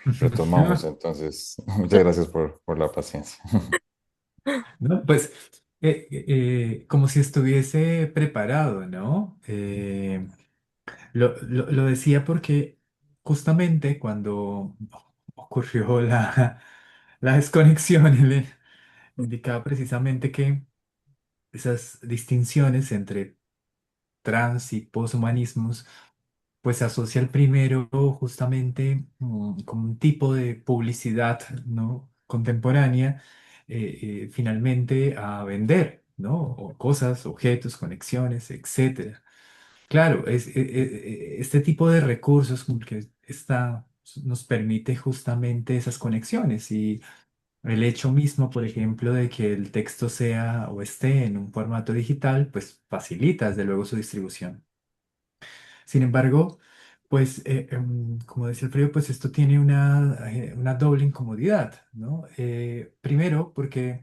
Retomamos entonces. Muchas gracias por la paciencia. ¿No? Pues como si estuviese preparado, ¿no? Lo decía porque justamente cuando ocurrió la desconexión, él indicaba precisamente que esas distinciones entre trans y poshumanismos pues se asocia el primero justamente como un tipo de publicidad, ¿no? Contemporánea, finalmente a vender, ¿no? O cosas, objetos, conexiones, etcétera. Claro, este tipo de recursos como que nos permite justamente esas conexiones y el hecho mismo, por ejemplo, de que el texto sea o esté en un formato digital, pues facilita desde luego su distribución. Sin embargo, pues, como decía Alfredo, pues esto tiene una doble incomodidad, ¿no? Primero, porque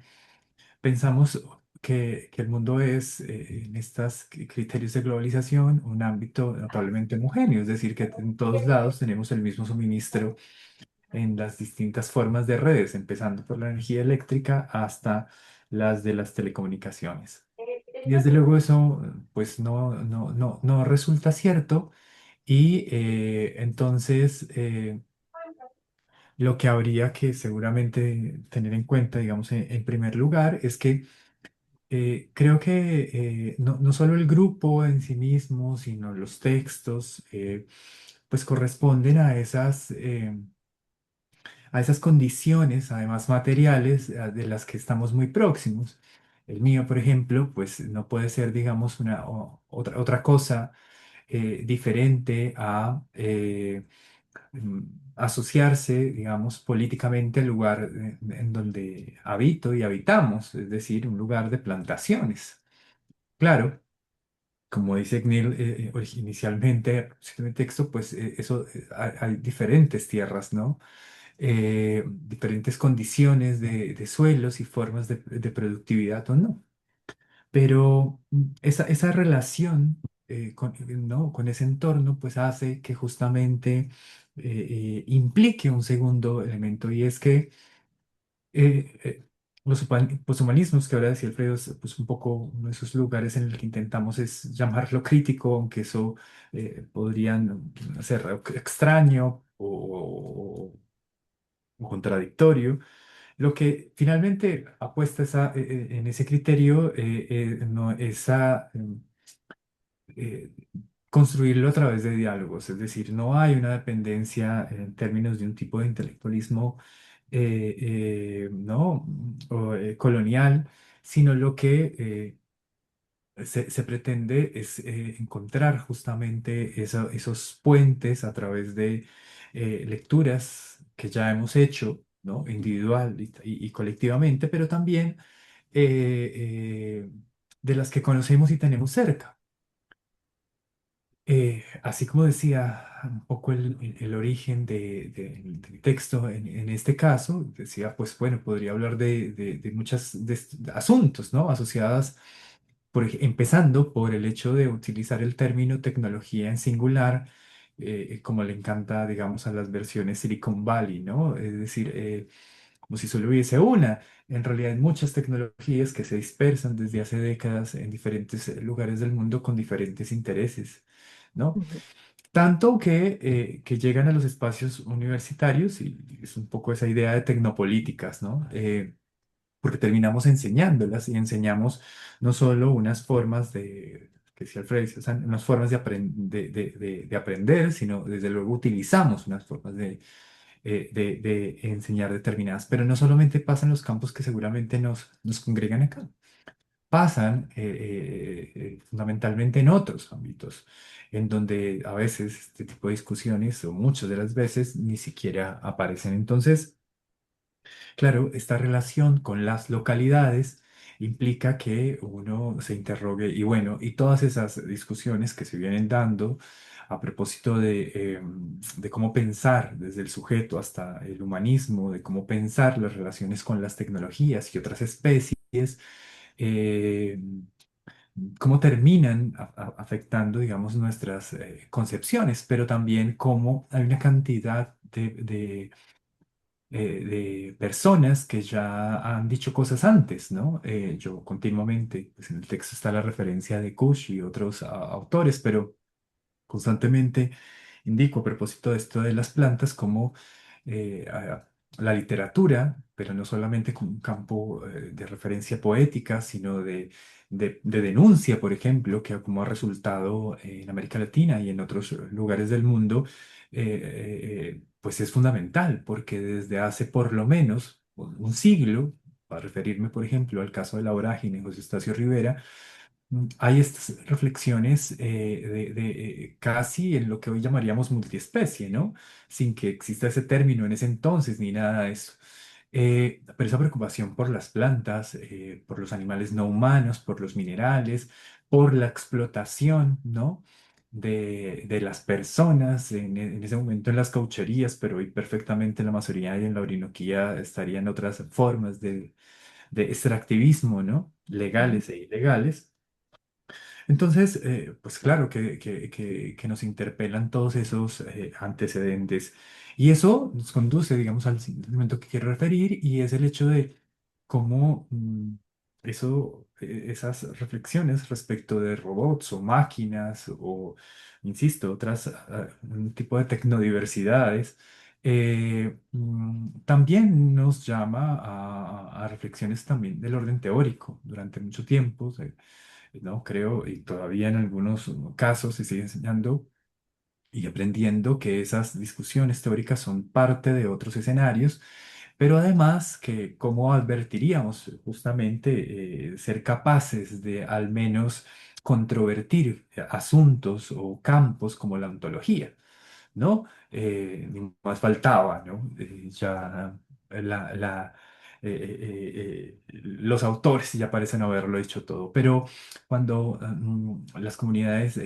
pensamos que el mundo es, en estos criterios de globalización, un ámbito notablemente homogéneo, es decir, que en todos lados tenemos el mismo suministro en las distintas formas de redes, empezando por la energía eléctrica hasta las de las telecomunicaciones. Y desde luego eso, pues no resulta cierto y entonces lo que habría que seguramente tener en cuenta, digamos, en primer lugar, es que creo que no solo el grupo en sí mismo, sino los textos, pues corresponden a esas condiciones, además materiales, de las que estamos muy próximos. El mío, por ejemplo, pues no puede ser, digamos, otra cosa diferente a mm, asociarse, digamos, políticamente al lugar en donde habito y habitamos, es decir, un lugar de plantaciones. Claro, como dice Gnil inicialmente, en el texto, pues hay diferentes tierras, ¿no? Diferentes condiciones de suelos y formas de productividad o no. Pero esa relación ¿no? con ese entorno pues hace que justamente implique un segundo elemento y es que los humanismos, que ahora decía Alfredo, es pues, un poco uno de esos lugares en el que intentamos es llamarlo crítico, aunque eso podría ser extraño o contradictorio. Lo que finalmente apuesta en ese criterio no, es a construirlo a través de diálogos, es decir, no hay una dependencia en términos de un tipo de intelectualismo ¿no? Colonial, sino lo que se pretende es encontrar justamente esos puentes a través de lecturas que ya hemos hecho, ¿no? Individual y colectivamente, pero también de las que conocemos y tenemos cerca. Así como decía un poco el origen del texto en este caso, decía, pues bueno, podría hablar de muchos asuntos, ¿no? Asociadas, empezando por el hecho de utilizar el término tecnología en singular, como le encanta, digamos, a las versiones Silicon Valley, ¿no? Es decir, como si solo hubiese una. En realidad hay muchas tecnologías que se dispersan desde hace décadas en diferentes lugares del mundo con diferentes intereses, ¿no? Ujú. Tanto que llegan a los espacios universitarios y es un poco esa idea de tecnopolíticas, ¿no? Porque terminamos enseñándolas y enseñamos no solo unas formas que decía Alfredo, o sea, unas formas de aprender, sino desde luego utilizamos unas formas de enseñar determinadas. Pero no solamente pasa en los campos que seguramente nos congregan acá, pasan fundamentalmente en otros ámbitos, en donde a veces este tipo de discusiones, o muchas de las veces, ni siquiera aparecen. Entonces, claro, esta relación con las localidades implica que uno se interrogue y bueno, y todas esas discusiones que se vienen dando a propósito de cómo pensar desde el sujeto hasta el humanismo, de cómo pensar las relaciones con las tecnologías y otras especies, eh, cómo terminan afectando, digamos, nuestras concepciones, pero también cómo hay una cantidad de personas que ya han dicho cosas antes, ¿no? Yo continuamente, pues en el texto está la referencia de Kush y otros autores, pero constantemente indico a propósito de esto de las plantas como la literatura, pero no solamente como un campo de referencia poética, sino de denuncia, por ejemplo, que como ha resultado en América Latina y en otros lugares del mundo, pues es fundamental, porque desde hace por lo menos un siglo, para referirme, por ejemplo, al caso de la vorágine, José Estacio Rivera, hay estas reflexiones casi en lo que hoy llamaríamos multiespecie, ¿no? Sin que exista ese término en ese entonces ni nada de eso. Pero esa preocupación por las plantas, por los animales no humanos, por los minerales, por la explotación, ¿no? De las personas en ese momento en las caucherías, pero hoy perfectamente en la Amazonía y en la Orinoquía estarían otras formas de extractivismo, ¿no? Legales e ilegales. Entonces, pues claro que nos interpelan todos esos antecedentes. Y eso nos conduce, digamos, al siguiente elemento que quiero referir, y es el hecho de cómo esas reflexiones respecto de robots o máquinas o, insisto, otras un tipo de tecnodiversidades, también nos llama a reflexiones también del orden teórico. Durante mucho tiempo, ¿no? Creo, y todavía en algunos casos se sigue enseñando y aprendiendo que esas discusiones teóricas son parte de otros escenarios, pero además que cómo advertiríamos justamente ser capaces de al menos controvertir asuntos o campos como la ontología, ¿no? Ni más faltaba, ¿no? Ya la, la, los autores ya parecen haberlo hecho todo, pero cuando las comunidades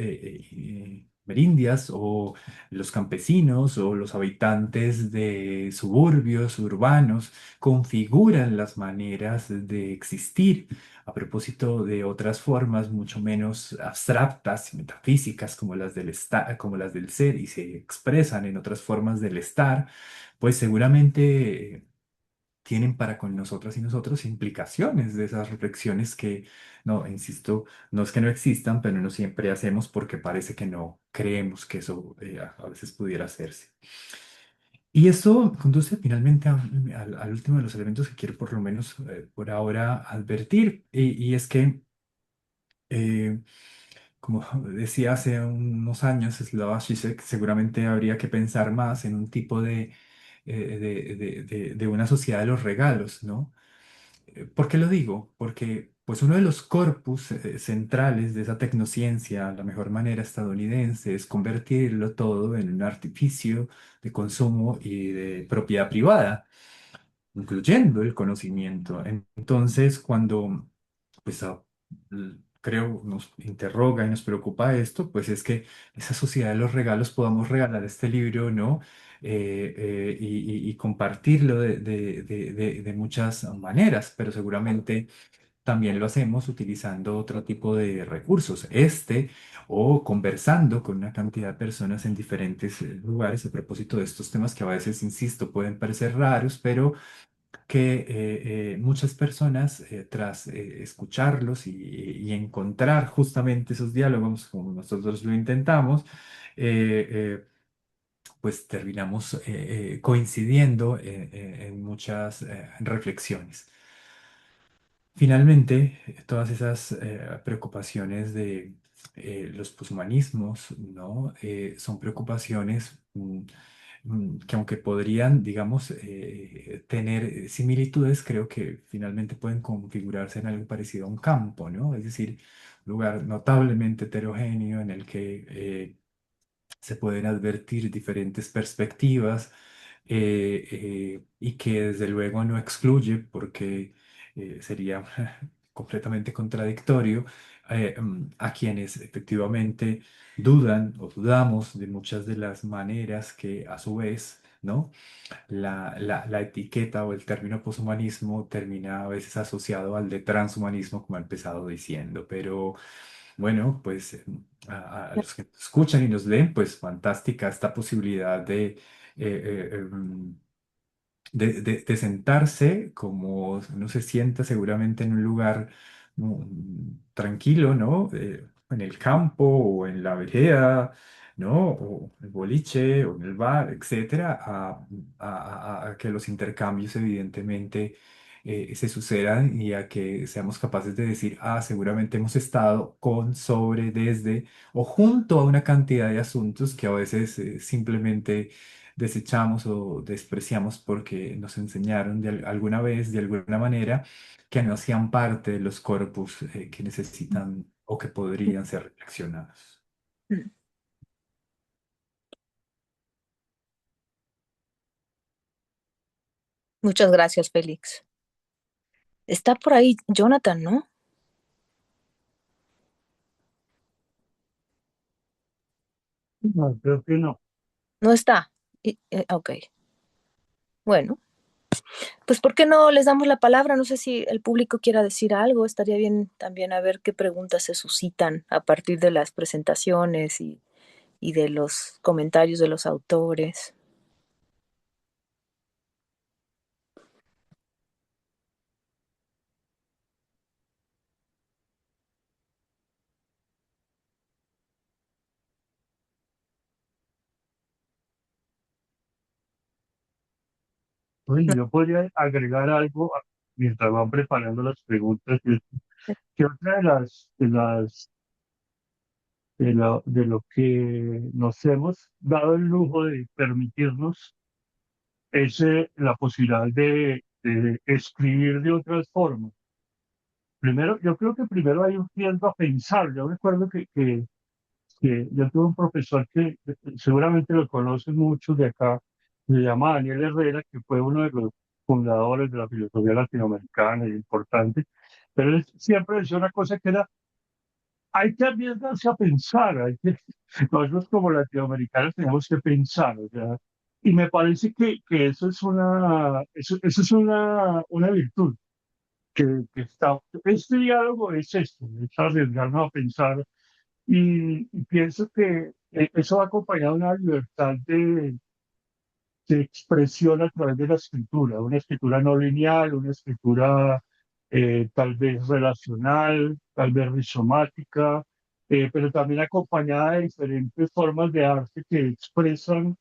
merindias o los campesinos o los habitantes de suburbios urbanos configuran las maneras de existir a propósito de otras formas mucho menos abstractas y metafísicas como las del como las del ser, y se expresan en otras formas del estar, pues seguramente tienen para con nosotras y nosotros implicaciones de esas reflexiones que, no, insisto, no es que no existan, pero no siempre hacemos porque parece que no creemos que eso a veces pudiera hacerse. Y esto conduce finalmente al último de los elementos que quiero por lo menos por ahora advertir, y es que eh, como decía hace unos años Slavoj Žižek, seguramente habría que pensar más en un tipo de una sociedad de los regalos, ¿no? ¿Por qué lo digo? Porque pues uno de los corpus centrales de esa tecnociencia, la mejor manera estadounidense, es convertirlo todo en un artificio de consumo y de propiedad privada, incluyendo el conocimiento. Entonces, cuando, pues, creo, nos interroga y nos preocupa esto, pues es que esa sociedad de los regalos podamos regalar este libro, ¿no? Y compartirlo de muchas maneras, pero seguramente también lo hacemos utilizando otro tipo de recursos, o conversando con una cantidad de personas en diferentes lugares a propósito de estos temas que a veces, insisto, pueden parecer raros, pero que muchas personas, tras escucharlos y encontrar justamente esos diálogos, como nosotros lo intentamos, eh, eh, pues terminamos coincidiendo en muchas reflexiones. Finalmente, todas esas preocupaciones de los poshumanismos, ¿no? Son preocupaciones que aunque podrían, digamos, tener similitudes, creo que finalmente pueden configurarse en algo parecido a un campo, ¿no? Es decir, un lugar notablemente heterogéneo en el que se pueden advertir diferentes perspectivas, y que desde luego no excluye, porque sería completamente contradictorio, a quienes efectivamente dudan o dudamos de muchas de las maneras que a su vez, ¿no? La etiqueta o el término poshumanismo termina a veces asociado al de transhumanismo, como he empezado diciendo, pero bueno, pues a los que nos escuchan y nos leen, pues fantástica esta posibilidad de de sentarse como uno se sienta seguramente en un lugar tranquilo, ¿no? En el campo o en la vereda, ¿no? O en el boliche o en el bar, etcétera, a que los intercambios evidentemente se sucedan y a que seamos capaces de decir, ah, seguramente hemos estado con, sobre, desde o junto a una cantidad de asuntos que a veces simplemente desechamos o despreciamos porque nos enseñaron alguna vez, de alguna manera, que no hacían parte de los corpus que necesitan o que podrían ser reflexionados. Mm. Muchas gracias, Félix. Está por ahí Jonathan, ¿no? No, creo que no. No está. Ok. Bueno, pues ¿por qué no les damos la palabra? No sé si el público quiera decir algo. Estaría bien también a ver qué preguntas se suscitan a partir de las presentaciones y de los comentarios de los autores. Oye, yo podría agregar algo mientras van preparando las preguntas. Que otra de lo que nos hemos dado el lujo de permitirnos es la posibilidad de escribir de otras formas. Primero, yo creo que primero hay un tiempo a pensar. Yo recuerdo que yo tuve un profesor que seguramente lo conocen muchos de acá, se llama Daniel Herrera, que fue uno de los fundadores de la filosofía latinoamericana y importante, pero él siempre decía una cosa que era, hay que arriesgarse a pensar, nosotros como latinoamericanos tenemos que pensar, o sea, y me parece que eso es eso es una virtud. Que está, este diálogo es esto, es arriesgarnos a pensar y pienso que eso va acompañado de una libertad de expresión a través de la escritura, una escritura no lineal, una escritura tal vez relacional, tal vez rizomática, pero también acompañada de diferentes formas de arte que expresan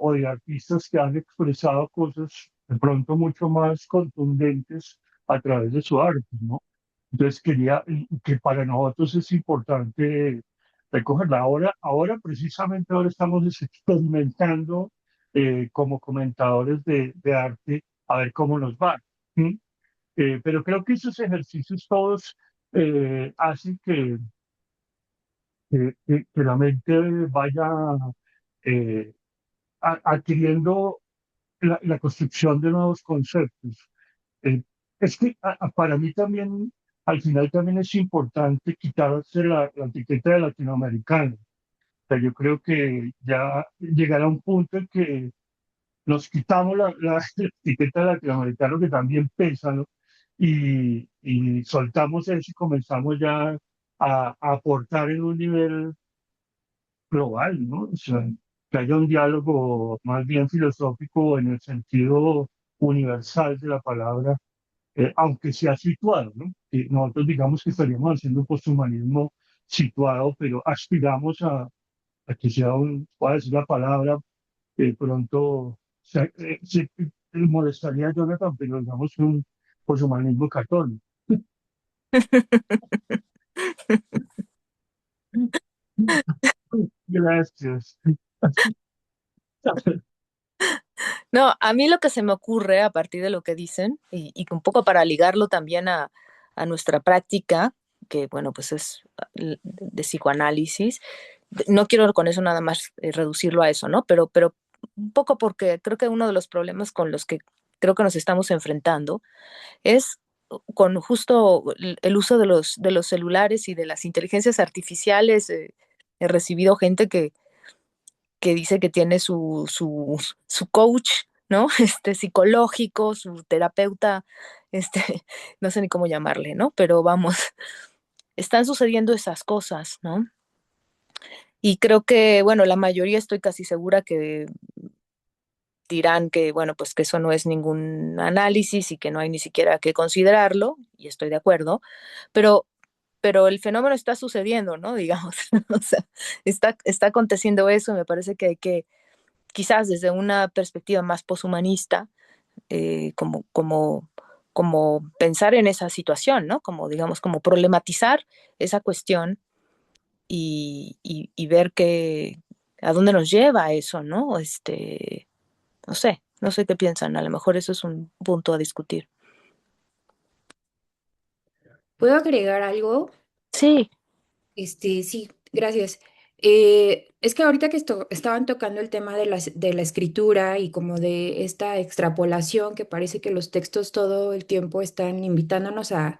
o de artistas que han expresado cosas de pronto mucho más contundentes a través de su arte, ¿no? Entonces quería que para nosotros es importante recogerla. Ahora precisamente ahora estamos experimentando como comentadores de arte a ver cómo nos va. ¿Sí? Pero creo que esos ejercicios todos hacen que la mente vaya eh, adquiriendo la construcción de nuevos conceptos. Eh, es que para mí también, al final también es importante quitarse la etiqueta de latinoamericano. O sea, yo creo que ya llegará un punto en que nos quitamos la etiqueta de latinoamericano que también pesa, ¿no? Y soltamos eso y comenzamos ya a aportar en un nivel global, ¿no? O sea, que haya un diálogo más bien filosófico en el sentido universal de la palabra, aunque sea situado, ¿no? Nosotros digamos que estaríamos haciendo un posthumanismo situado, pero aspiramos a que sea un, pueda decir la palabra, que de pronto se molestaría a Jonathan, pero digamos un posthumanismo católico. Gracias. No, a mí lo que se me ocurre a partir de lo que dicen, y un poco para ligarlo también a nuestra práctica, que bueno, pues es de psicoanálisis, no quiero con eso nada más reducirlo a eso, ¿no? Pero un poco porque creo que uno de los problemas con los que creo que nos estamos enfrentando es con justo el uso de los celulares y de las inteligencias artificiales. He recibido gente que dice que tiene su coach, ¿no? Psicológico, su terapeuta, no sé ni cómo llamarle, ¿no? Pero vamos, están sucediendo esas cosas, ¿no? Y creo que, bueno, la mayoría estoy casi segura que dirán que, bueno, pues que eso no es ningún análisis y que no hay ni siquiera que considerarlo, y estoy de acuerdo, pero, pero el fenómeno está sucediendo, ¿no? Digamos, o sea, está aconteciendo eso, me parece que hay que, quizás desde una perspectiva más poshumanista, como, como pensar en esa situación, ¿no? Como, digamos, como problematizar esa cuestión y ver a dónde nos lleva eso, ¿no? No sé qué piensan, a lo mejor eso es un punto a discutir. ¿Puedo agregar algo? Sí, Sí, gracias. Es que ahorita que estaban tocando el tema de la escritura y como de esta extrapolación que parece que los textos todo el tiempo están invitándonos a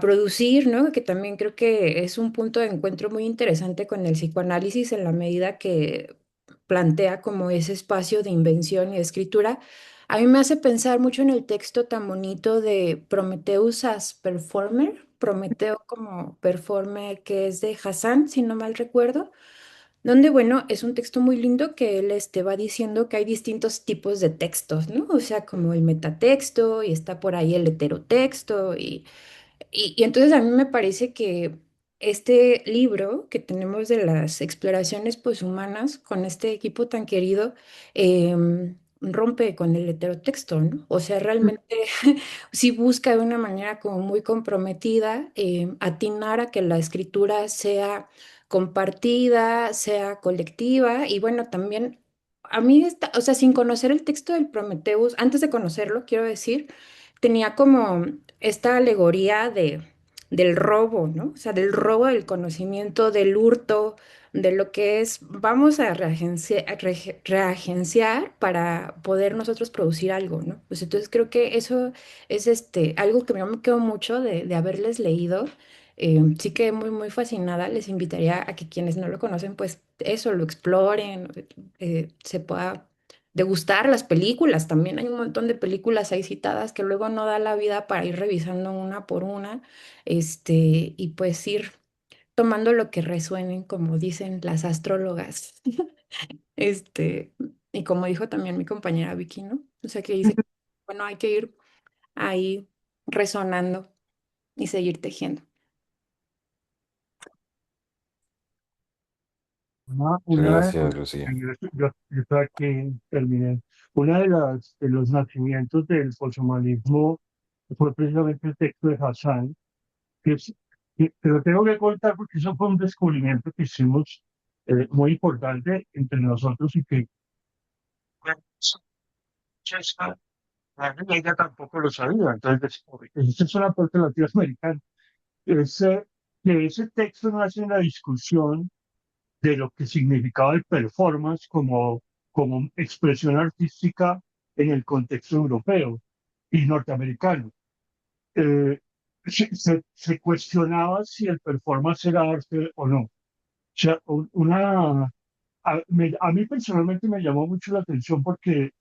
producir, ¿no? Que también creo que es un punto de encuentro muy interesante con el psicoanálisis en la medida que plantea como ese espacio de invención y de escritura. A mí me hace pensar mucho en el texto tan bonito de Prometheus as Performer, Prometeo como performer, que es de Hassan, si no mal recuerdo, donde, bueno, es un texto muy lindo que él va diciendo que hay distintos tipos de textos, ¿no? O sea, como el metatexto y está por ahí el heterotexto y entonces a mí me parece que este libro que tenemos de las exploraciones poshumanas con este equipo tan querido rompe con el heterotexto, ¿no? O sea, realmente sí busca de una manera como muy comprometida atinar a que la escritura sea compartida, sea colectiva y bueno, también a mí, o sea, sin conocer el texto del Prometheus, antes de conocerlo, quiero decir, tenía como esta alegoría del robo, ¿no? O sea, del robo del conocimiento, del hurto, de lo que es, vamos a reagenciar para poder nosotros producir algo, ¿no? Pues entonces creo que eso es algo que me quedó mucho de haberles leído. Sí quedé muy, muy fascinada. Les invitaría a que quienes no lo conocen, pues eso, lo exploren, se pueda degustar las películas. También hay un montón de películas ahí citadas que luego no da la vida para ir revisando una por una, y pues ir tomando lo que resuenen, como dicen las astrólogas. Este, y como dijo también mi compañera Vicky, ¿no? O sea, que dice, bueno, hay que ir ahí resonando y seguir tejiendo. Muchas Una gracias, Lucía. yo estoy aquí, terminé. Una de los nacimientos del poshumanismo fue precisamente el texto de Hassan, que te lo tengo que contar porque eso fue un descubrimiento que hicimos muy importante entre nosotros y que pues, ella tampoco lo sabía. Entonces, esa es una parte latinoamericana. Ese, que ese texto no hace una discusión de lo que significaba el performance como expresión artística en el contexto europeo y norteamericano. Eh, se cuestionaba si el performance era arte o no. O sea, a mí personalmente me llamó mucho la atención porque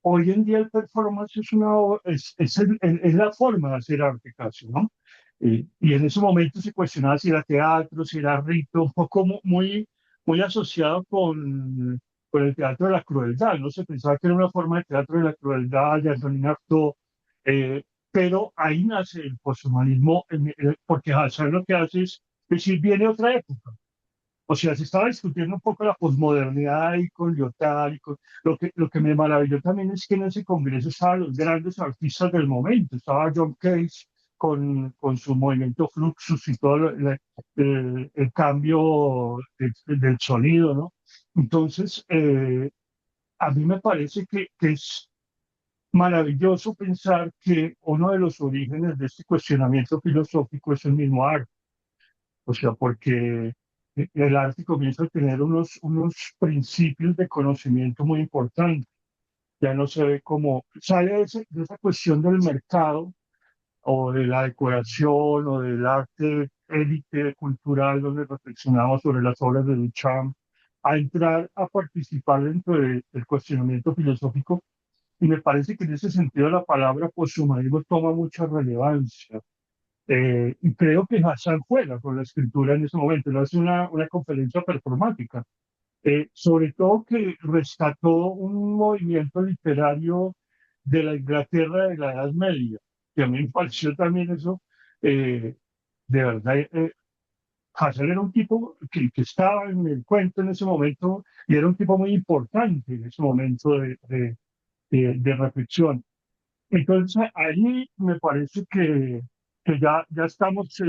hoy en día el performance es la forma de hacer arte casi, ¿no? Y en ese momento se cuestionaba si era teatro, si era rito, un poco muy asociado con el teatro de la crueldad, ¿no? Se pensaba que era una forma de teatro de la crueldad, de Antonin Artaud, eh, pero ahí nace el posthumanismo, porque Hazard lo que hace es decir, viene otra época. O sea, se estaba discutiendo un poco la posmodernidad ahí con Lyotard lo que me maravilló también es que en ese congreso estaban los grandes artistas del momento. Estaba John Cage con su movimiento Fluxus y todo el cambio del sonido, ¿no? Entonces, a mí me parece que es maravilloso pensar que uno de los orígenes de este cuestionamiento filosófico es el mismo arte. O sea, porque el arte comienza a tener unos principios de conocimiento muy importantes. Ya no se ve como, sale de esa cuestión del mercado o de la decoración o del arte élite cultural donde reflexionamos sobre las obras de Duchamp, a entrar a participar dentro del cuestionamiento filosófico. Y me parece que en ese sentido la palabra poshumanismo toma mucha relevancia. Y creo que Hassan juega con la escritura en ese momento, no hace una conferencia performática. sobre todo que rescató un movimiento literario de la Inglaterra de la Edad Media, que a mí me pareció también eso, de verdad, Hassel era un tipo que estaba en el cuento en ese momento y era un tipo muy importante en ese momento de reflexión. Entonces, ahí me parece que ya estamos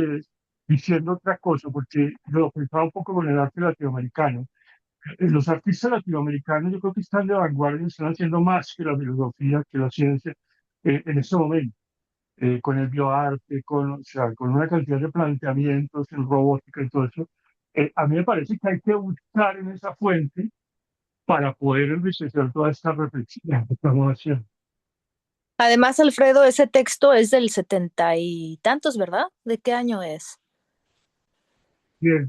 diciendo otra cosa, porque lo pensaba un poco con el arte latinoamericano. Los artistas latinoamericanos yo creo que están de vanguardia, están haciendo más que la filosofía, que la ciencia en este momento, con el bioarte, o sea, con una cantidad de planteamientos en robótica y todo eso. A mí me parece que hay que buscar en esa fuente para poder enriquecer toda esta reflexión que estamos haciendo. Además, Alfredo, ese texto es del 70 y tantos, ¿verdad? ¿De qué año es? Bien,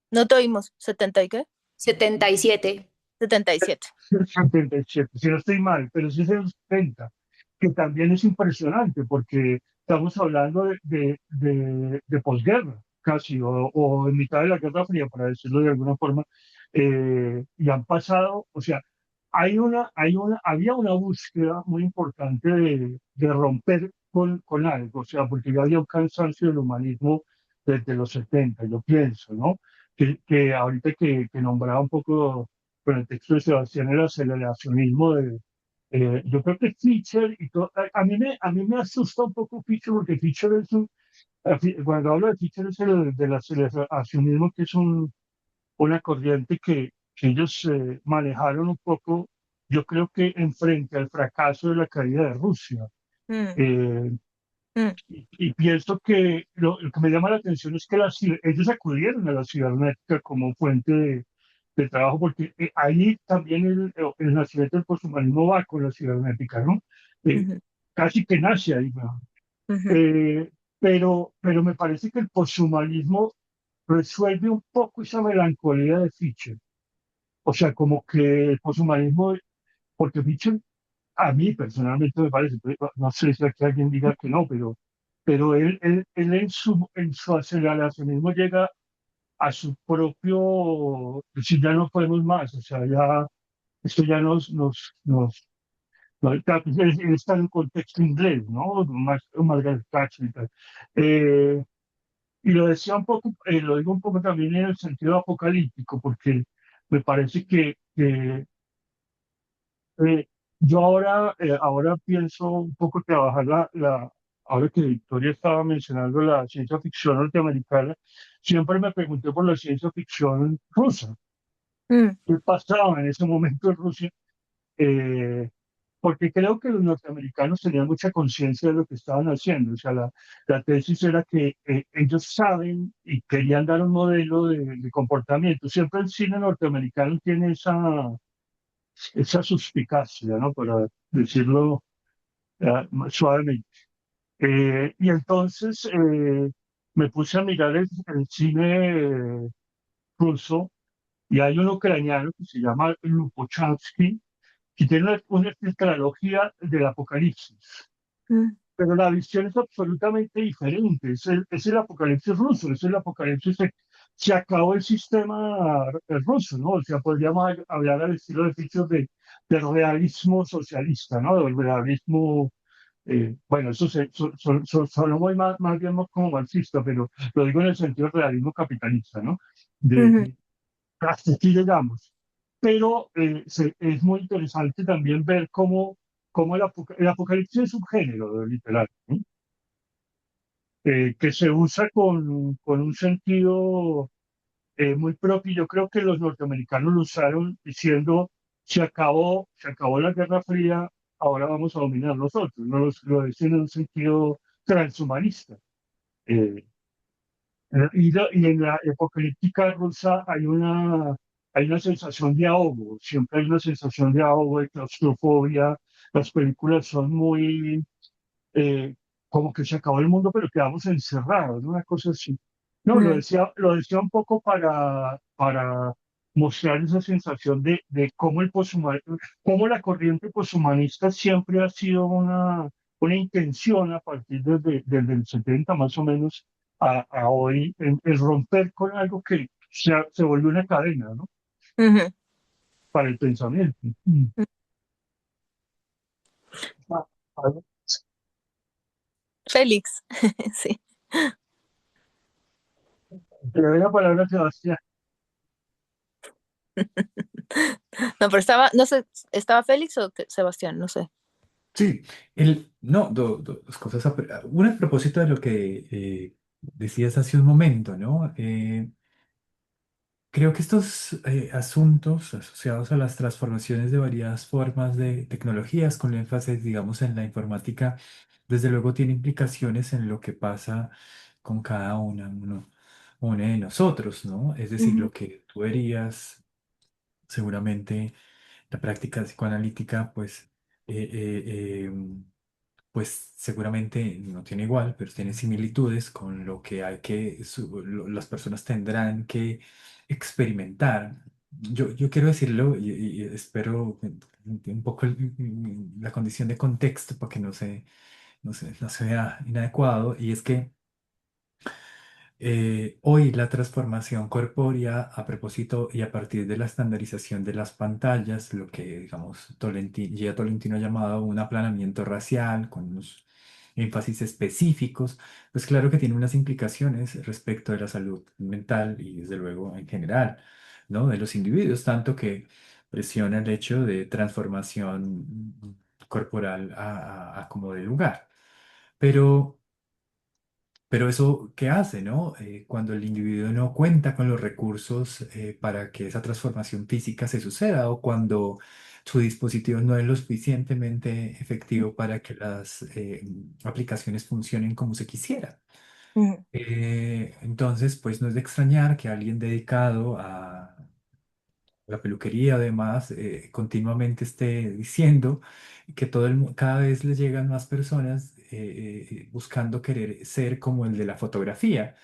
No te oímos. ¿70 y qué? 77. 77. 77, si no estoy mal, pero sí es de los 70, que también es impresionante porque estamos hablando de posguerra, casi, o en mitad de la Guerra Fría, para decirlo de alguna forma, y han pasado, o sea, había una búsqueda muy importante de romper con algo, o sea, porque ya había un cansancio del humanismo desde los 70, yo pienso, ¿no? Que ahorita que nombraba un poco con el texto de Sebastián, el aceleracionismo yo creo que Fischer y todo, a mí me asusta un poco Fischer porque Fischer es cuando hablo de Fischer es del aceleracionismo, que es una corriente que ellos manejaron un poco, yo creo que en frente al fracaso de la caída de Rusia. Mm, Eh, mm, y pienso que lo que me llama la atención es que ellos acudieron a la cibernética como fuente de trabajo, porque ahí también el nacimiento del posthumanismo va con la cibernética, ¿no? Eh, ujú, casi que nace ahí, ¿no? ujú. Eh, pero me parece que el posthumanismo resuelve un poco esa melancolía de Fischer. O sea, como que el posthumanismo, porque Fischer a mí personalmente me parece, no sé si aquí alguien diga que no, pero él en su aceleracionismo llega a su propio, si ya no podemos más, o sea, ya, esto ya claro, pues, él está en un contexto inglés, ¿no? Margaret Thatcher y tal. Eh, y lo decía un poco, lo digo un poco también en el sentido apocalíptico, porque me parece que yo ahora pienso un poco trabajar ahora que Victoria estaba mencionando la ciencia ficción norteamericana, siempre me pregunté por la ciencia ficción rusa. Mm, ¿Qué pasaba en ese momento en Rusia? Eh, Porque creo que los norteamericanos tenían mucha conciencia de lo que estaban haciendo. O sea, la tesis era que ellos saben y querían dar un modelo de comportamiento. Siempre el cine norteamericano tiene esa suspicacia, ¿no? Para decirlo suavemente. Y entonces me puse a mirar el cine ruso y hay un ucraniano que se llama Lupochansky, que tiene una tetralogía del Apocalipsis. mm, Pero la visión es absolutamente diferente. Es el apocalipsis ruso, es el apocalipsis. Se acabó el sistema ruso, ¿no? O sea, podríamos hablar al estilo de Fischer del realismo socialista, ¿no? Del realismo. Bueno, eso sonó muy más bien como marxista, pero lo digo en el sentido del realismo capitalista, ¿no? ujú. Hasta aquí llegamos. Pero es muy interesante también ver cómo el apocalipsis es un género literario, ¿no? Que se usa con un sentido muy propio. Yo creo que los norteamericanos lo usaron diciendo, se acabó la Guerra Fría, ahora vamos a dominar nosotros. No lo dicen en un sentido transhumanista. Eh, y en la apocalíptica rusa hay una sensación de ahogo, siempre hay una sensación de ahogo, de claustrofobia. Las películas son muy eh, como que se acabó el mundo, pero quedamos encerrados, ¿no? Una cosa así. No, Mm, lo decía un poco para mostrar esa sensación de cómo cómo la corriente poshumanista siempre ha sido una intención a partir desde el 70 más o menos a hoy, en romper con algo que se vuelve una cadena, ¿no? Ujú. Para el pensamiento. Ah, ah, Félix, sí. Te doy la palabra a Sebastián. No, pero estaba, no sé, ¿estaba Félix o Sebastián? No sé. Sí, no, dos cosas. Una a propósito de lo que decías hace un momento, ¿no? Creo que estos asuntos asociados a las transformaciones de varias formas de tecnologías, con énfasis, digamos, en la informática, desde luego tiene implicaciones en lo que pasa con cada uno de nosotros, ¿no? Es decir, Ujú, lo que tú verías, seguramente la práctica psicoanalítica, pues, pues seguramente no tiene igual, pero tiene similitudes con lo que hay que, las personas tendrán que experimentar. Yo quiero decirlo y espero un poco la condición de contexto para que no se vea inadecuado, y es que hoy la transformación corpórea a propósito y a partir de la estandarización de las pantallas, lo que digamos Gia Tolentino ha llamado un aplanamiento racial con unos énfasis específicos, pues claro que tiene unas implicaciones respecto de la salud mental y desde luego en general, ¿no? De los individuos, tanto que presiona el hecho de transformación corporal a como de lugar. Pero pero eso, ¿qué hace, no? Cuando el individuo no cuenta con los recursos para que esa transformación física se suceda o cuando su dispositivo no es lo suficientemente efectivo para que las aplicaciones funcionen como se quisiera. ujú, Entonces, pues no es de extrañar que alguien dedicado a la peluquería, además, continuamente esté diciendo que cada vez le llegan más personas buscando querer ser como el de la fotografía,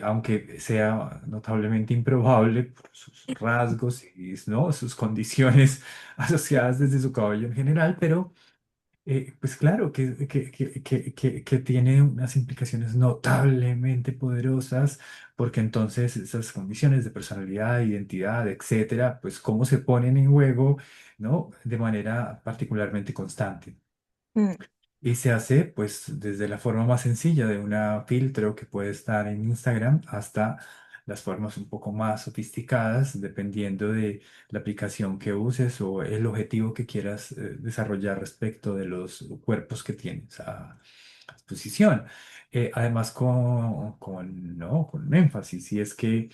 aunque sea notablemente improbable por sus rasgos y, ¿no?, sus condiciones asociadas desde su cabello en general, pero pues claro que tiene unas implicaciones notablemente poderosas, porque entonces esas condiciones de personalidad, identidad, etcétera, pues cómo se ponen en juego, ¿no? De manera particularmente constante. ujú, Y se hace pues desde la forma más sencilla de una filtro que puede estar en Instagram hasta las formas un poco más sofisticadas, dependiendo de la aplicación que uses o el objetivo que quieras desarrollar respecto de los cuerpos que tienes a disposición. Además ¿no?, con énfasis, y es que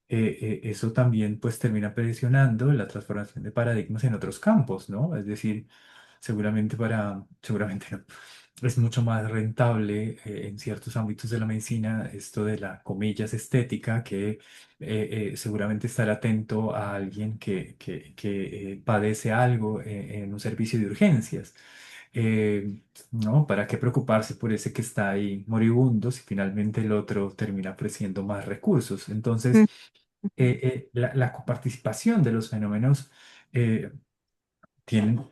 eso también pues termina presionando la transformación de paradigmas en otros campos, ¿no? Es decir, seguramente no. Es mucho más rentable en ciertos ámbitos de la medicina esto de la comillas estética que seguramente estar atento a alguien que padece algo en un servicio de urgencias. ¿No? ¿Para qué preocuparse por ese que está ahí moribundo si finalmente el otro termina ofreciendo más recursos? Entonces, la coparticipación de los fenómenos eh, tienen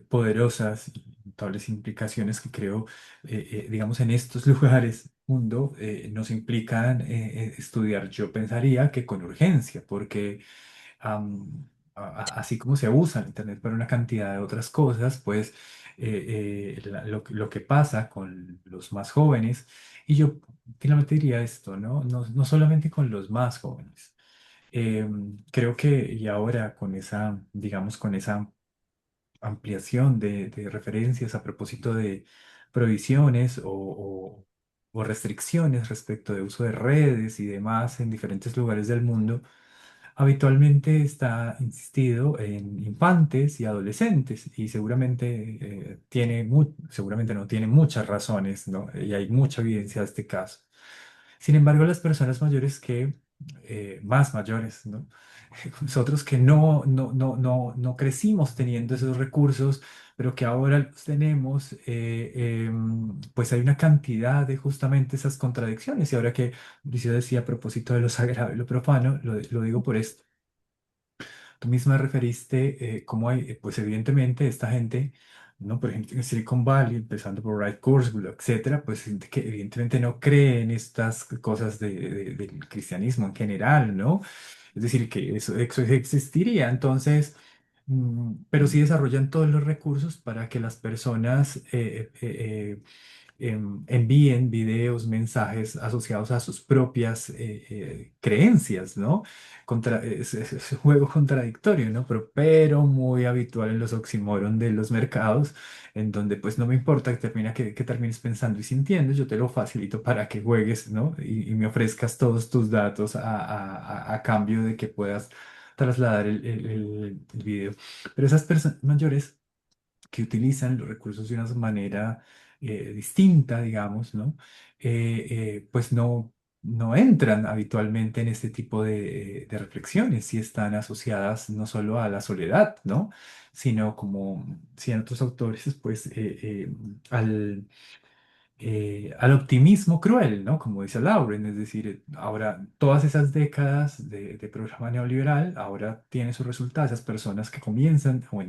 poderosas y notables implicaciones que creo, digamos, en estos lugares, mundo, nos implican estudiar, yo pensaría que con urgencia, porque así como se usa el Internet para una cantidad de otras cosas, pues lo que pasa con los más jóvenes, y yo finalmente diría esto, ¿no? No solamente con los más jóvenes. Creo que y ahora con esa, digamos, con esa ampliación de referencias a propósito de prohibiciones o restricciones respecto de uso de redes y demás en diferentes lugares del mundo, habitualmente está insistido en infantes y adolescentes y seguramente seguramente no tiene muchas razones, ¿no? Y hay mucha evidencia de este caso. Sin embargo, las personas mayores más mayores, ¿no? Nosotros que no crecimos teniendo esos recursos, pero que ahora los tenemos, pues hay una cantidad de justamente esas contradicciones. Y ahora que Mauricio decía a propósito de lo sagrado y lo profano, lo digo por esto. Tú misma referiste cómo hay, pues evidentemente esta gente ¿no? Por ejemplo, en Silicon Valley, empezando por Ray Kurzweil, etcétera, pues gente que evidentemente no cree en estas cosas del cristianismo en general, ¿no? Es decir, que eso existiría. Entonces, pero sí desarrollan todos los recursos para que las personas envíen videos, mensajes asociados a sus propias creencias, ¿no? Es un juego contradictorio, ¿no? Pero muy habitual en los oxímoron de los mercados, en donde pues no me importa que termines pensando y sintiendo, yo te lo facilito para que juegues, ¿no? Y me ofrezcas todos tus datos a cambio de que puedas trasladar el video. Pero esas personas mayores que utilizan los recursos de una manera distinta, digamos, ¿no? Pues no entran habitualmente en este tipo de reflexiones y están asociadas no solo a la soledad, ¿no? Sino como si en otros autores, pues al al optimismo cruel, ¿no? Como dice Lauren, es decir, ahora todas esas décadas de programa neoliberal, ahora tienen sus resultados, esas personas que comienzan o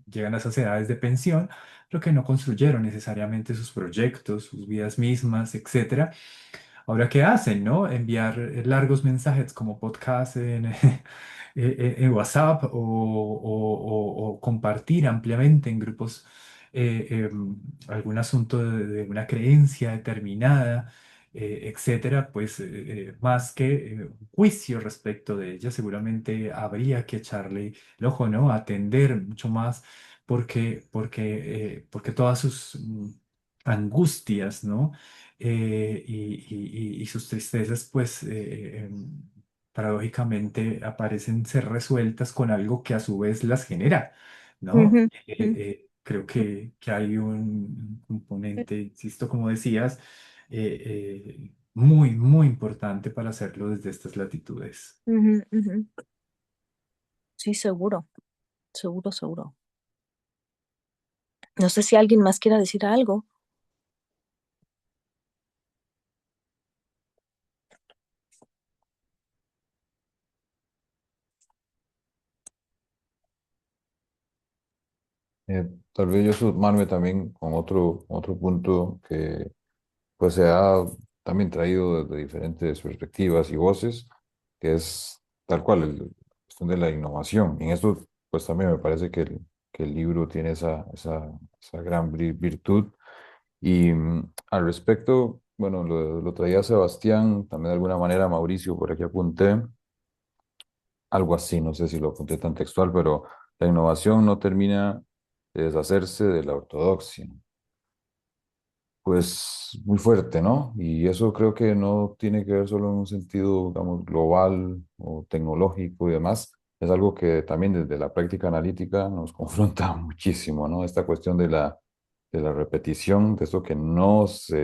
llegan a esas edades de pensión, lo que no construyeron necesariamente sus proyectos, sus vidas mismas, etcétera. Ahora, ¿qué hacen, no? Enviar largos mensajes como podcast en WhatsApp o compartir ampliamente en grupos algún asunto de una creencia determinada, etcétera, pues más que un juicio respecto de ella, seguramente habría que echarle el ojo, ¿no? Atender mucho más porque todas sus angustias, ¿no? Y sus tristezas, pues paradójicamente aparecen ser resueltas con algo que a su vez las genera, ¿no? Ujú, ujú, Creo que hay un componente, insisto, como decías, muy, muy importante para hacerlo desde estas latitudes. ujú, ujú. Sí, seguro, seguro, seguro. No sé si alguien más quiera decir algo. Tal vez yo sumarme también con otro punto que pues se ha también traído desde diferentes perspectivas y voces, que es tal cual la cuestión de la innovación. Y en esto pues también me parece que el libro tiene esa gran virtud. Y al respecto, bueno, lo traía Sebastián, también de alguna manera Mauricio, por aquí apunté, algo así, no sé si lo apunté tan textual, pero la innovación no termina de deshacerse de la ortodoxia. Pues muy fuerte, ¿no? Y eso creo que no tiene que ver solo en un sentido, digamos, global o tecnológico y demás. Es algo que también desde la práctica analítica nos confronta muchísimo, ¿no? Esta cuestión de la repetición, de eso que no se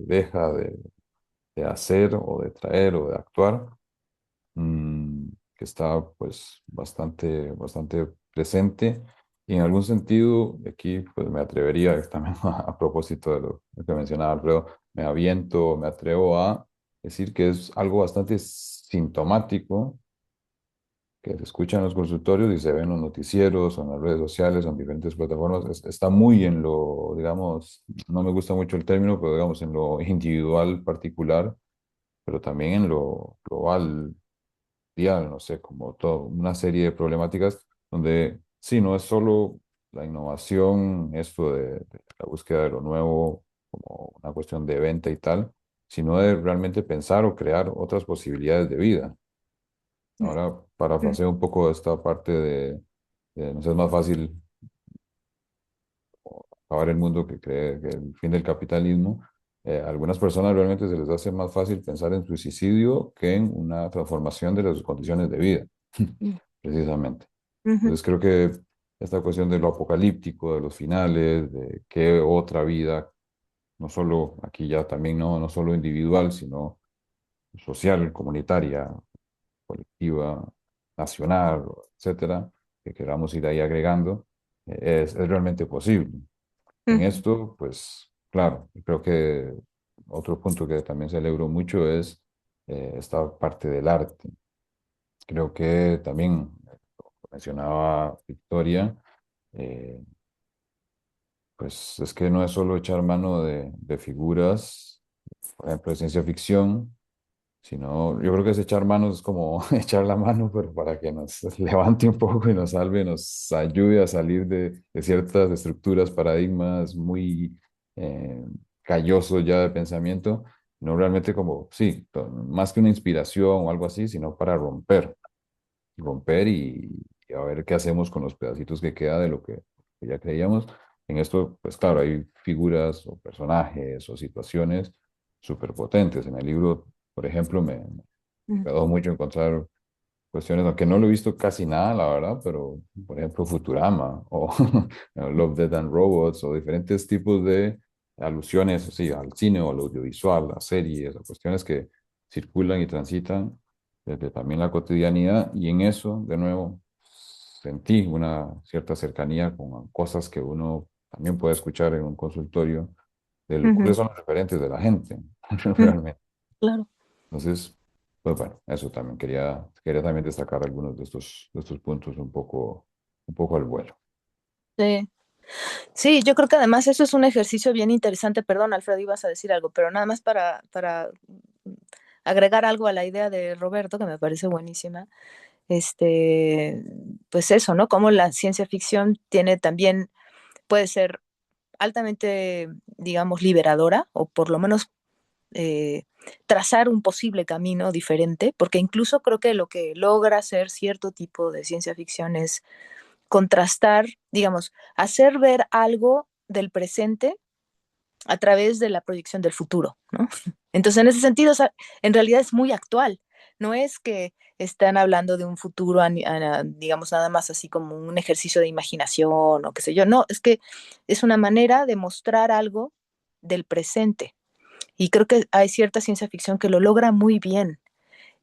deja de hacer o de traer o de actuar, que está pues bastante presente. Y en algún sentido, aquí pues me atrevería también a propósito de lo que mencionaba Alfredo, me aviento, me atrevo a decir que es algo bastante sintomático que se escucha en los consultorios y se ve en los noticieros o en las redes sociales o en diferentes plataformas. Está muy en lo, digamos, no me gusta mucho el término, pero digamos en lo individual particular, pero también en lo global no sé, como toda una serie de problemáticas donde sí, no es solo la innovación, esto de la búsqueda de lo nuevo como una cuestión de venta y tal, sino de realmente pensar o crear otras posibilidades de vida. Ahora, Mm. parafraseo un poco esta parte no sé, es más fácil acabar el mundo que cree que el fin del capitalismo. A algunas personas realmente se les hace más fácil pensar en suicidio que en una transformación de las condiciones de vida, Mm, precisamente. ujú, Entonces creo que esta cuestión de lo apocalíptico, de los finales, de qué otra vida, no solo aquí ya también no solo individual, sino social, comunitaria, colectiva, nacional, etcétera, que queramos ir ahí agregando, es realmente posible. En ujú, esto, pues claro, creo que otro punto que también celebro mucho es esta parte del arte. Creo que también, como mencionaba Victoria, eh, pues es que no es solo echar mano de figuras, por ejemplo, de ciencia ficción, sino yo creo que es echar manos, es como echar la mano, pero para que nos levante un poco y nos salve, nos ayude a salir de ciertas estructuras, paradigmas muy eh, callosos ya de pensamiento, no realmente como, sí, más que una inspiración o algo así, sino para romper y a ver qué hacemos con los pedacitos que queda de lo que ya creíamos. En esto, pues claro, hay figuras o personajes o situaciones súper potentes. En el libro, por ejemplo, me Mm, quedó mucho encontrar cuestiones, aunque no lo he visto casi nada, la verdad, pero por ejemplo Futurama o Love, Death and Robots o diferentes tipos de alusiones, sí, al cine o al audiovisual, a series, a cuestiones que circulan y transitan desde también la cotidianidad y en eso, de nuevo, sentí una cierta cercanía con cosas que uno también puede escuchar en un consultorio de ujú, cuáles son los referentes de la gente, mm, realmente. claro. Entonces, pues bueno, eso también quería también destacar algunos de estos puntos un poco al vuelo. Sí. Sí, yo creo que además eso es un ejercicio bien interesante. Perdón, Alfredo, ibas a decir algo, pero nada más para agregar algo a la idea de Roberto, que me parece buenísima. Este, pues eso, ¿no? Como la ciencia ficción tiene también, puede ser altamente, digamos, liberadora, o por lo menos eh, trazar un posible camino diferente, porque incluso creo que lo que logra hacer cierto tipo de ciencia ficción es contrastar, digamos, hacer ver algo del presente a través de la proyección del futuro, ¿no? Entonces, en ese sentido, o sea, en realidad es muy actual. No es que están hablando de un futuro, digamos, nada más así como un ejercicio de imaginación o qué sé yo. No, es que es una manera de mostrar algo del presente. Y creo que hay cierta ciencia ficción que lo logra muy bien.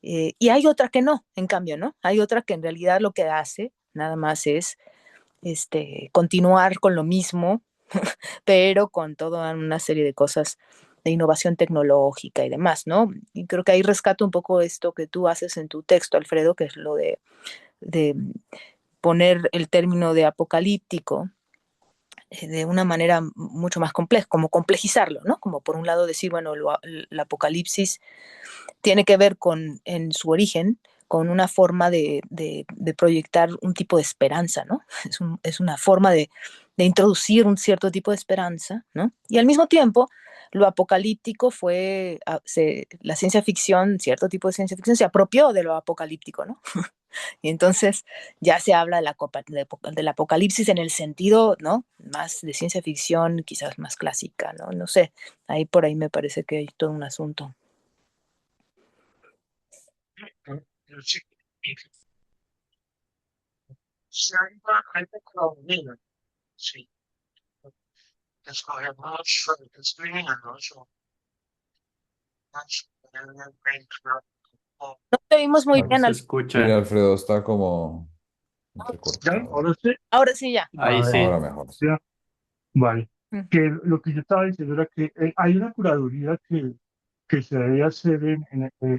Y hay otra que no, en cambio, ¿no? Hay otra que en realidad lo que hace nada más es continuar con lo mismo, pero con toda una serie de cosas de innovación tecnológica y demás, ¿no? Y creo que ahí rescato un poco esto que tú haces en tu texto, Alfredo, que es lo de poner el término de apocalíptico de una manera mucho más compleja, como complejizarlo, ¿no? Como por un lado decir, bueno, el apocalipsis tiene que ver con, en su origen, con una forma de proyectar un tipo de esperanza, ¿no? Es una forma de introducir un cierto tipo de esperanza, ¿no? Y al mismo tiempo, lo apocalíptico fue, la ciencia ficción, cierto tipo de ciencia ficción, se apropió de lo apocalíptico, ¿no? Y entonces ya se habla del apocalipsis en el sentido, ¿no? Más de ciencia ficción, quizás más clásica, ¿no? No sé, ahí por ahí me parece que hay todo un asunto. Pero sí, si hay tecnología, sí, escogemos escribirnos o más o- No te oímos muy No bien, se Sí, escucha. Alfredo, está como ya, entrecortado. ahora sí, ahora sí ya. Ahí a ver, sí. Ahora mejor, sí. ya, vale. Mm, Que lo que yo estaba diciendo era que hay una curaduría que se debe hacer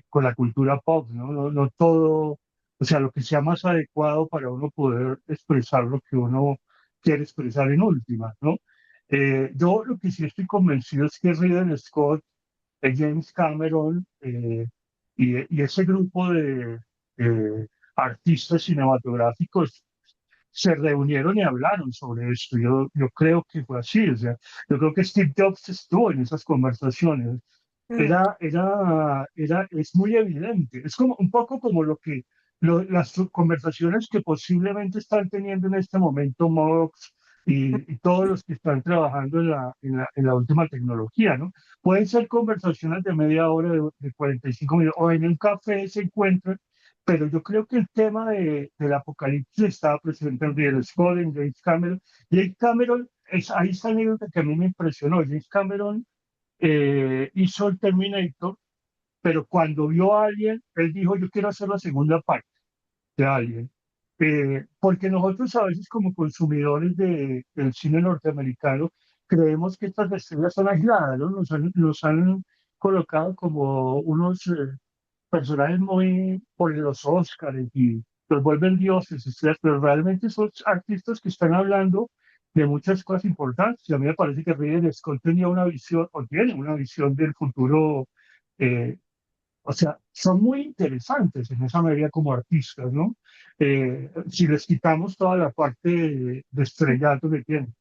con la cultura pop, ¿no? No todo, o sea, lo que sea más adecuado para uno poder expresar lo que uno quiere expresar en última, ¿no? Yo lo que sí estoy convencido es que Ridley Scott, James Cameron y ese grupo de artistas cinematográficos se reunieron y hablaron sobre esto. Yo creo que fue así. O sea, yo creo que Steve Jobs estuvo en esas conversaciones. mm, Es muy evidente. Es como un poco como las conversaciones que posiblemente están teniendo en este momento Mox y todos los que están trabajando en la última tecnología, ¿no? Pueden ser conversaciones de media hora, de 45 minutos, o en un café se encuentran, pero yo creo que el tema del apocalipsis estaba presente en Ridley Scott, en James Cameron. James Cameron, ahí está la anécdota que a mí me impresionó. James Cameron hizo el Terminator, pero cuando vio a alguien, él dijo, yo quiero hacer la segunda parte de alguien. Porque nosotros a veces como consumidores del cine norteamericano creemos que estas estrellas son aisladas, ¿no? Nos han colocado como unos personajes muy por los Oscars y los vuelven dioses, estrellas, pero realmente son artistas que están hablando de muchas cosas importantes. Y a mí me parece que Ridley Scott tenía una visión, o tiene una visión del futuro, eh, o sea, son muy interesantes en esa medida como artistas, ¿no? Si les quitamos toda la parte de estrellato que tienen.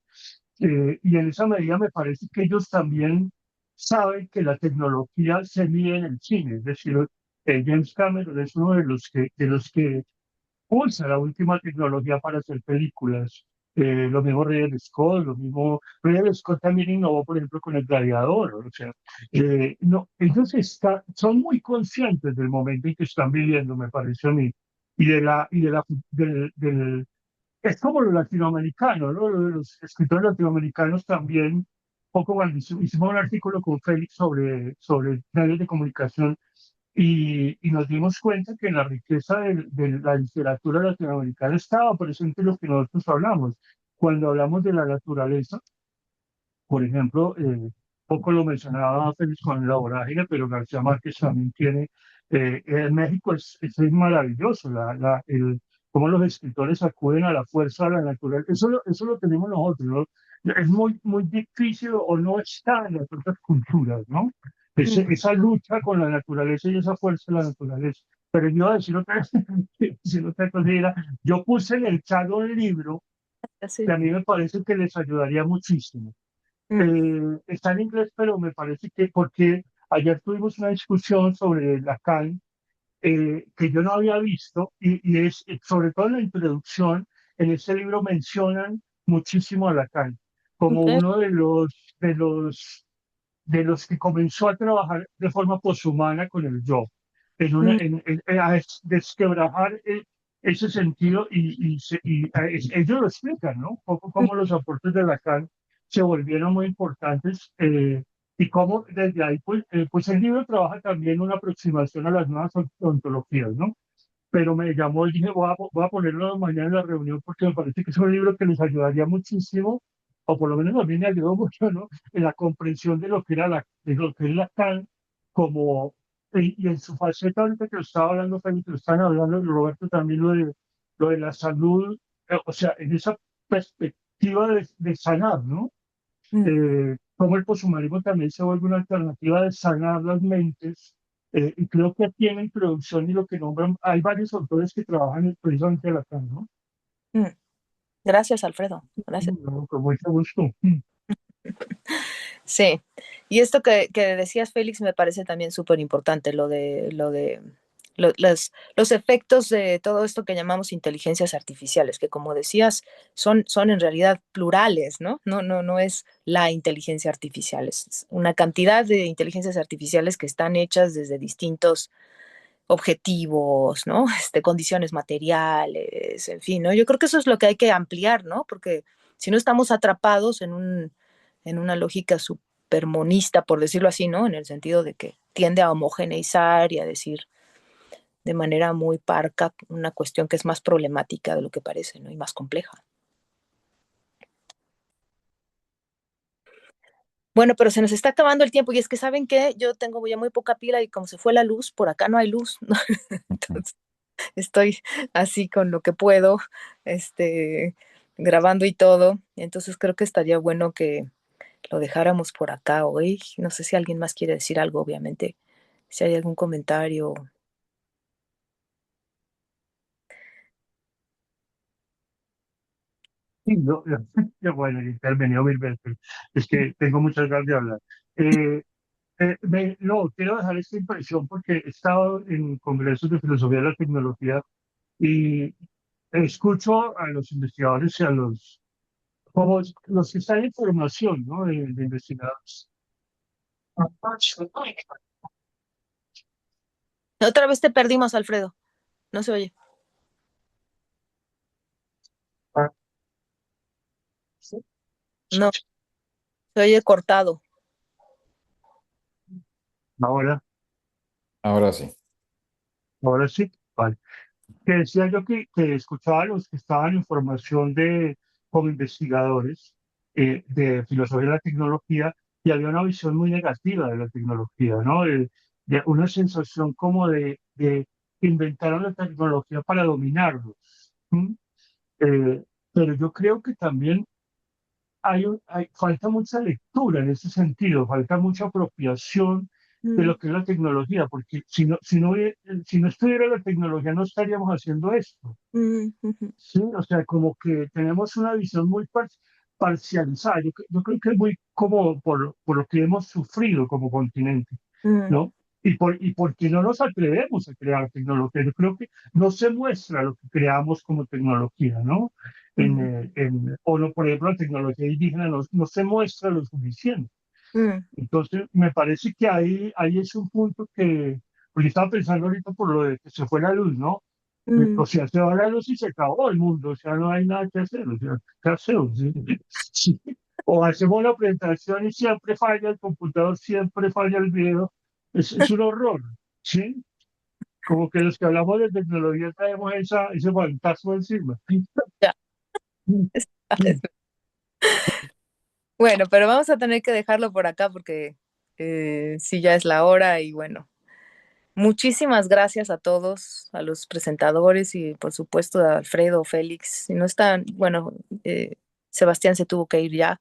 Y en esa medida me parece que ellos también saben que la tecnología se mide en el cine. Es decir, James Cameron es uno de los que usa la última tecnología para hacer películas. Lo mismo Ridley Scott, lo mismo Ridley Scott también innovó, por ejemplo, con El Gladiador. O sea, no, ellos son muy conscientes del momento en que están viviendo, me parece a mí, del, es como los latinoamericanos, ¿no? Los escritores latinoamericanos también, poco cuando hicimos un artículo con Félix sobre medios de comunicación y nos dimos cuenta que en la riqueza de la literatura latinoamericana estaba presente lo que nosotros hablamos. Cuando hablamos de la naturaleza, por ejemplo, poco lo mencionaba Félix con la vorágine, pero García Márquez también tiene, en México es maravilloso, cómo los escritores acuden a la fuerza de la naturaleza. Eso lo tenemos nosotros, ¿no? Es muy, muy difícil o no está en las otras culturas, ¿no? Esa lucha con la naturaleza y esa fuerza de la naturaleza. Pero yo iba a decir otra, decir otra cosa, yo puse en el chat un libro que Así. a mí me parece que les ayudaría muchísimo. Mm, Está en inglés, pero me parece que porque ayer tuvimos una discusión sobre Lacan que yo no había visto y es sobre todo en la introducción, en ese libro mencionan muchísimo a Lacan como ok. uno de los que comenzó a trabajar de forma poshumana con el yo, Mm, a desquebrajar ese sentido ellos lo explican, ¿no? Un poco mm, cómo los aportes de Lacan se volvieron muy importantes y cómo desde ahí, pues el libro trabaja también una aproximación a las nuevas ontologías, ¿no? Pero me llamó y dije, voy a ponerlo mañana en la reunión porque me parece que es un libro que les ayudaría muchísimo, o por lo menos a mí me ayudó mucho, ¿no? En la comprensión de lo que era de lo que es Lacan, como, y en su faceta, ahorita que lo estaba hablando, Félix, lo están hablando, Roberto, también lo de la salud, o sea, en esa perspectiva de sanar, ¿no? mm. Como el poshumanismo también se vuelve una alternativa de sanar las mentes. Y creo que aquí en la introducción y lo que nombran, hay varios autores que trabajan precisamente Lacan, ¿no? Mm. Gracias, Alfredo. Gracias. No, con mucho gusto. Sí. Y esto que decías, Félix, me parece también súper importante, los efectos de todo esto que llamamos inteligencias artificiales, que como decías, son en realidad plurales, ¿no? No es la inteligencia artificial, es una cantidad de inteligencias artificiales que están hechas desde distintos objetivos, ¿no? Condiciones materiales, en fin, ¿no? Yo creo que eso es lo que hay que ampliar, ¿no? Porque si no estamos atrapados en una lógica supermonista, por decirlo así, ¿no? En el sentido de que tiende a homogeneizar y a decir de manera muy parca una cuestión que es más problemática de lo que parece, ¿no? Y más compleja. Bueno, pero se nos está acabando el tiempo y es que saben que yo tengo ya muy poca pila y como se fue la luz, por acá no hay luz, ¿no? Entonces, estoy así con lo que puedo, este, grabando y todo. Entonces creo que estaría bueno que lo dejáramos por acá hoy. No sé si alguien más quiere decir algo, obviamente. Si hay algún comentario. Sí, bueno, he intervenido mil veces. Es que tengo muchas ganas de hablar. Eh, no, quiero dejar esta impresión porque he estado en congresos de filosofía de la tecnología y escucho a los investigadores y a como los que están en formación, ¿no? De investigadores. Otra vez te perdimos, Alfredo. No se oye. No, se oye cortado. Ahora, Ahora sí. ahora sí, vale. Que decía yo que escuchaba a los que estaban en formación como investigadores de filosofía de la tecnología y había una visión muy negativa de la tecnología, ¿no? De una sensación como de que inventaron la tecnología para dominarlos. ¿M? Pero yo creo que también falta mucha lectura en ese sentido, falta mucha apropiación de Mm, lo que es la tecnología, porque si no estuviera la tecnología no estaríamos haciendo esto. ujú, Sí, o sea, como que tenemos una visión muy parcializada. Yo creo que es muy como por lo que hemos sufrido como continente, mm, ¿no? Y porque no nos atrevemos a crear tecnología. Yo creo que no se muestra lo que creamos como tecnología, ¿no? mm, O no, por ejemplo, la tecnología indígena no se muestra lo suficiente. mm, Entonces, me parece que ahí es un punto porque estaba pensando ahorita por lo de que se fue la luz, ¿no? mm. O sea, se va la luz y se acabó el mundo, o sea, no hay nada que hacer, o sea, ¿qué hacemos? Sí. O hacemos la presentación y siempre falla el computador, siempre falla el video, es un horror, ¿sí? Como que los que hablamos de tecnología traemos ese fantasma encima. Ya. Bueno, pero vamos a tener que dejarlo por acá porque sí ya es la hora y bueno, muchísimas gracias a todos, a los presentadores y por supuesto a Alfredo, Félix. Si no están, bueno, Sebastián se tuvo que ir ya.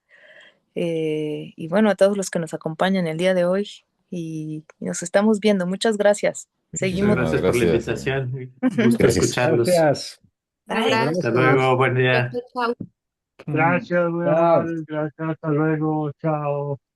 Y bueno, a todos los que nos acompañan el día de hoy y nos estamos viendo. Muchas gracias. Muchas Seguimos. Muchísimas gracias por la gracias. invitación. Gusto Gracias. escucharlos. Gracias. Un Bye. abrazo. Hasta Gracias. luego, buen día. Chao. Gracias, muy Chao. amable, gracias, hasta luego, chao.